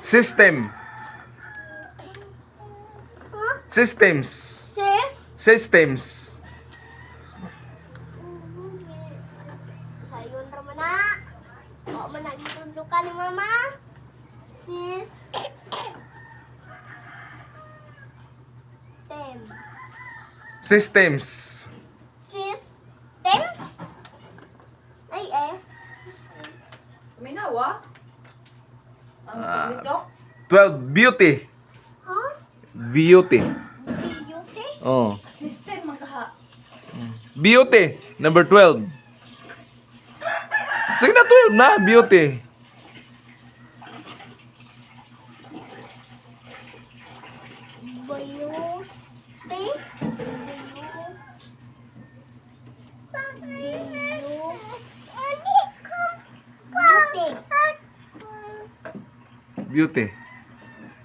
System. Systems. Systems. Sayon raman na. O man nagtudlukan ni mama. Sis. Systems. Systems. Ay, S. Systems. Minawa? Ang dito? 12. Beauty. Huh? Beauty. Beauty? Oh. System magkaha. Beauty. Number 12. Sige na 12 na. Beauty. Beauty.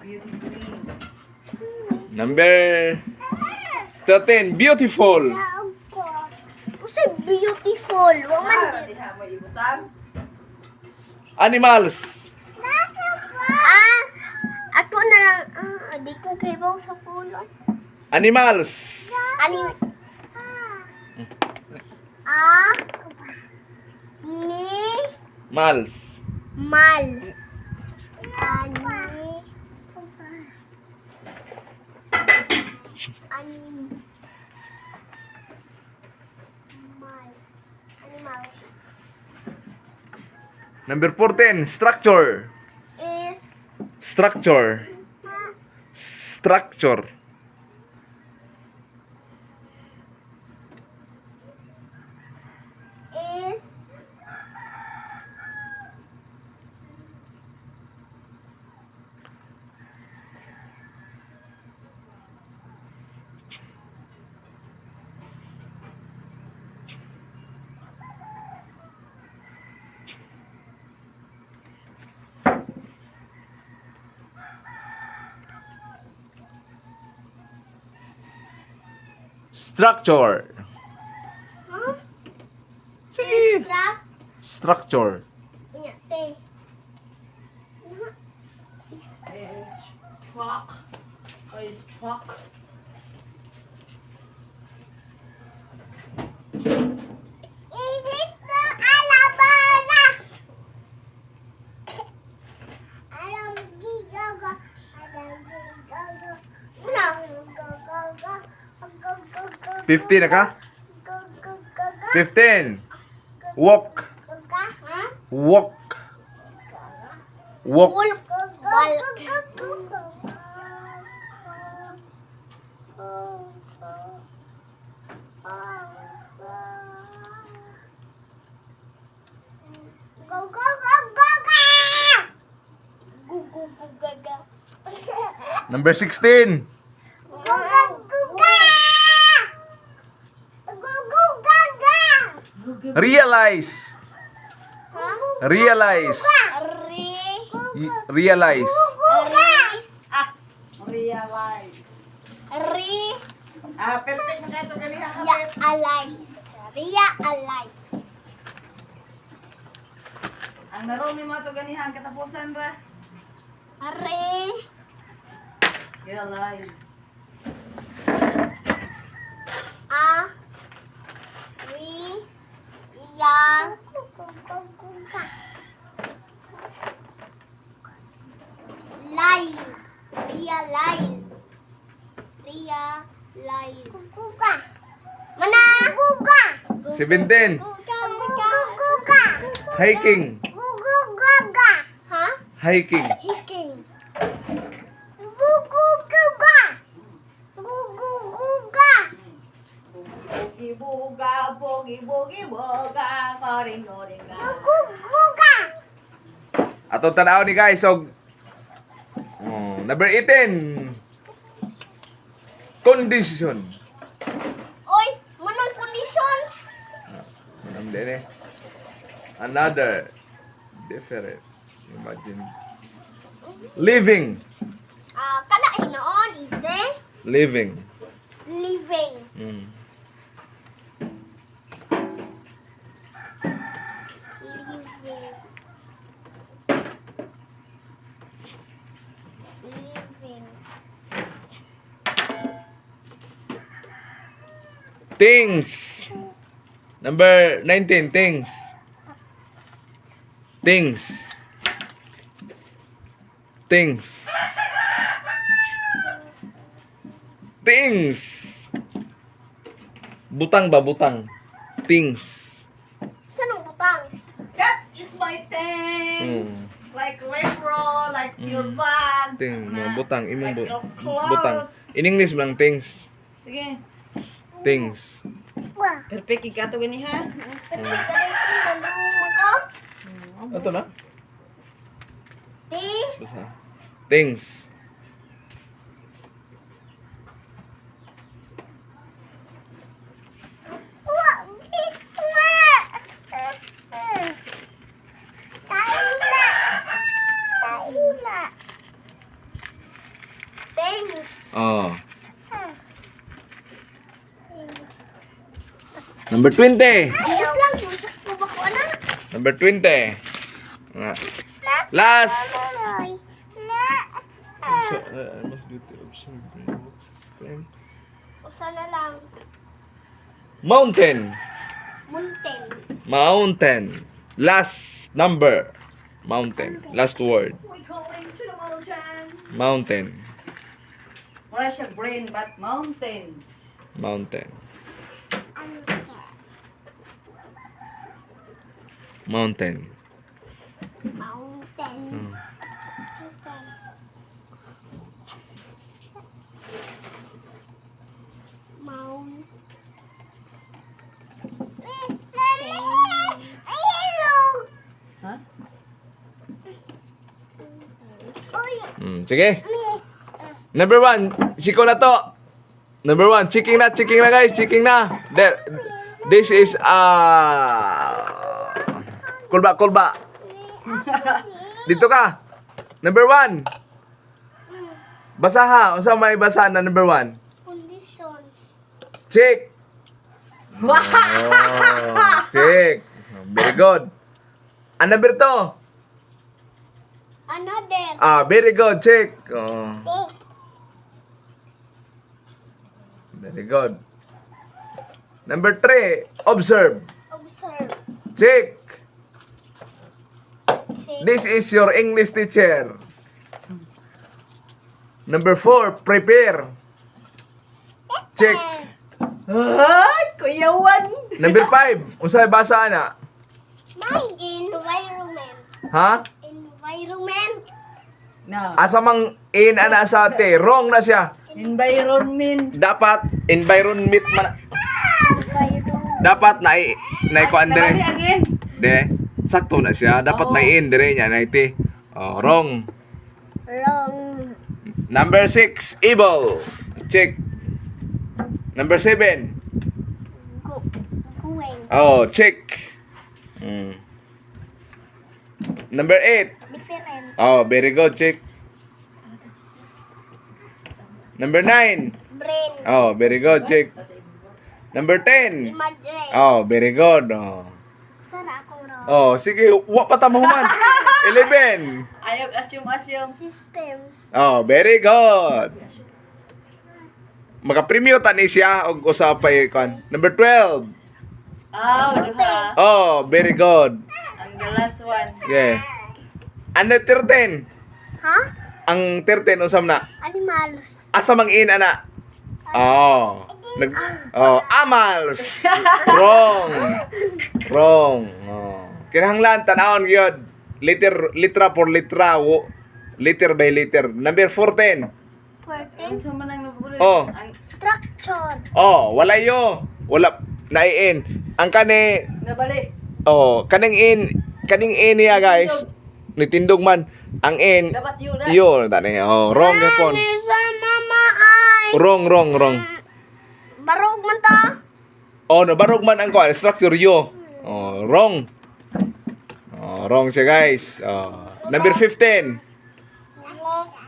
Beauty queen. Number 13. Beautiful. Kasi beautiful. Waman Ah, din. diha mo ibutan. Animals. Ako na lang. Di ko kaybaw sa fulon. Animals. Mals. Mals. Animals. Number 14. Structure. Is Structure. Structure. is Structure. huh? Sige. Strap. Structure. Punya te. Is truck. Or is truck. Is it the Alabama? Alam gigaga. Alam gigaga. Una. 15 na ka? 15. Walk. Walk. Walk. Number 16. Realize. Realize. Realize. Ah, realize. Ah, perfect na ito ganiha. Realize. Ang narumi mo ito ganiha ang katapusan ra. Realize. Realize. Mana? 17. Hiking. Ha? Hiking. Hiking. Bugi-buga, koring-koringa. Atong tanaw ni guys. So, number 18. Condition. Oy, manang conditions. Another. Different. Imagine. Living. Kana hinoon ise Living. living. Mm. Living. Living. Things. Number 19, things. Things. Things. Things. Butang ba, butang? Things. Saan ang butang? That is my things. Like retro, like your bag. Thing, mga butang, imong Like your clothes. butang. In English lang things. Sige. Things. Wah. Perfect ikato gani ha. Pero sa dito, nandun mo ko. Ito na? Ting. Basta. Things. Wah. Wah. Kaina. Kaina. Things. Oh. Things. Number 20. Ayaw lang, usap mo ba ko na? Number 20. Ah. Last. Ay. Na. Usa na lang. Mountain. Munten. Mountain. Last number. Mountain. Last word. We going to the mountain. Mountain. Wala siya brain but mountain. Mountain. Ano Mountain. Mountain. Hmm. Mount. Ayero. Ha? Sige. Number 1. Siko na to. Number 1. Checking na guys. Checking na. This is kulba. Dito ka. Number 1. Basa ha. Unsa may basa na number 1? Conditions. Check. Oh, check. Very good. Ang number 2. Another. Very good. Check. Oh, very good. Number 3. Observe. Observe. Check. Check. This is your English teacher. Number 4. Prepare. Check. Ay, kuyawan. Number 5. Unsay basa na? My environment. Ha? Environment. No. Asa mang in ana sa ate? Wrong na siya. Environment. Dapat environment man. Environment. Dapat na kuan Sabali dire. again. De, sakto na siya. Dapat Oo. na in dire niya na iti. Oh, wrong. Wrong. Number 6, evil. Check. Number 7. Going. Oh, check. Number 8. Different. Oh, very good. Check. Number 9. Brain. Oh, very good. Check. Number 10. Imagine. Oh, very good. Oh. Sara akong wrong. Oh, sige, wa pa ta mahuman. 11. Ayog, assume. Systems. Oh, very good. Maka-premium tani siya og usapay kon. Number 12. Diba? Oh, very good. Ang the last one. Yeah. Ano 13? Ha? Ang 13 usam na. Animals. Asa mang in ana? Oh. Amals. Wrong. Wrong. Oh. Kinahanglan tanawon gyud. Litra por litra. Liter by liter. Number 14. 14. Sa man ang nabulit. Oh. Ang Structure. Oh, wala yo. Wala naiin. Ang kani nabali. kaning in niya guys. Nitindog man ang in. Dapat yun na. Yo tani. Oh, wrong gyapon. Ani sa mama ay. Wrong. Barog man ta. Oh, nabarog man ang kuan structure yo. Oh, wrong. Oh, wrong siya guys. Number 15.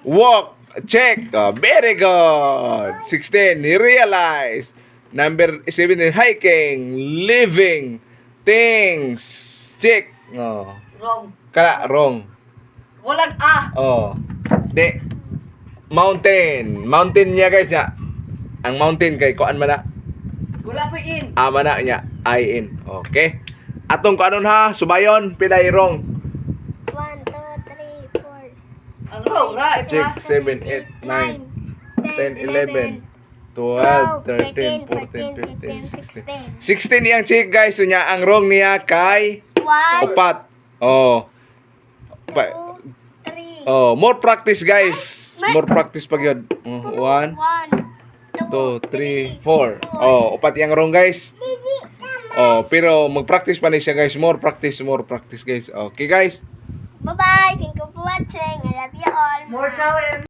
Walk. Check. Very good. 16. Realize. Number 17. Hiking. Living. Things. Check. Wrong. Wrong. Walang Oh. De. Mountain. Mountain niya guys niya. Ang mountain kay kuan man na. Wala pa in. Ama na niya. I in. Okay. Atong kanon ha. Subayon. Pilay wrong. 1, 2, 3, 4. Ang wrong na. 6, 7, 8, 9, 10, 11, 12, 13, 14, 15, 16. 16 yang chick guys. So niya, ang wrong niya kay 1, upat. Oh. 2, 3. Oh, more practice guys. More practice pag yun. 1, 1, 2, 3, 4. Oh, upat yang wrong guys. Oh, pero mag-practice pa ni siya guys. More practice guys. Okay guys. Bye-bye. Thank you for watching. I love you all. More challenge.